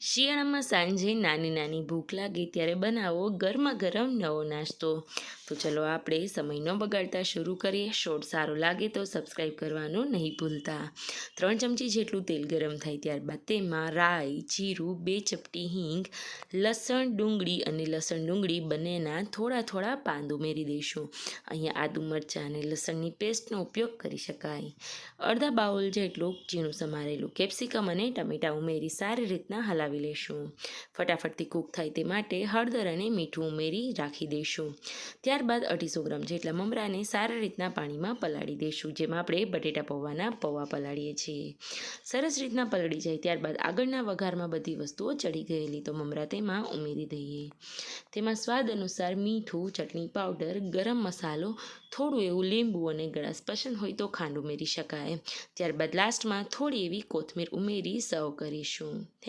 શિયાળામાં સાંજે નાની નાની ભૂખ લાગે ત્યારે બનાવો ગરમા ગરમ નવો નાસ્તો. તો ચલો આપણે સમય ન બગાડતા શરૂ કરીએ. શોર્ટ સારો લાગે તો સબસ્ક્રાઈબ કરવાનું નહીં ભૂલતા. 3 ચમચી જેટલું તેલ ગરમ થાય ત્યારબાદ તેમાં રાઈ, જીરું, 2 ચપટી હિંગ, લસણ ડુંગળી બંનેના થોડા થોડા પાન ઉમેરી દઈશું. અહીંયા આદુ મરચાં અને લસણની પેસ્ટનો ઉપયોગ કરી શકાય. અડધા બાઉલ જેટલું ઝીણું સમારેલું કેપ્સિકમ અને ટમેટાં ઉમેરી સારી રીતના હલાવી લઈશું. ફટાફટથી કૂક થાય તે માટે હળદર અને મીઠું ઉમેરી રાખી દઈશું. ત્યારબાદ 250 ગ્રામ જેટલા મમરાને સારી રીતના પાણીમાં પલાળી દઈશું, જેમાં આપણે બટેટા પૌવાના પૌવા પલાળીએ છીએ. સરસ રીતના પલળી જાય ત્યારબાદ આગળના વઘારમાં બધી વસ્તુઓ ચડી ગયેલી તો મમરા તેમાં ઉમેરી દઈએ. તેમાં સ્વાદ અનુસાર મીઠું, ચટણી પાવડર, ગરમ મસાલો, થોડું એવું લીંબુ અને ગળાશ પસંદ હોય તો ખાંડ ઉમેરી શકાય. ત્યારબાદ લાસ્ટમાં થોડી એવી કોથમીર ઉમેરી સર્વ કરીશું.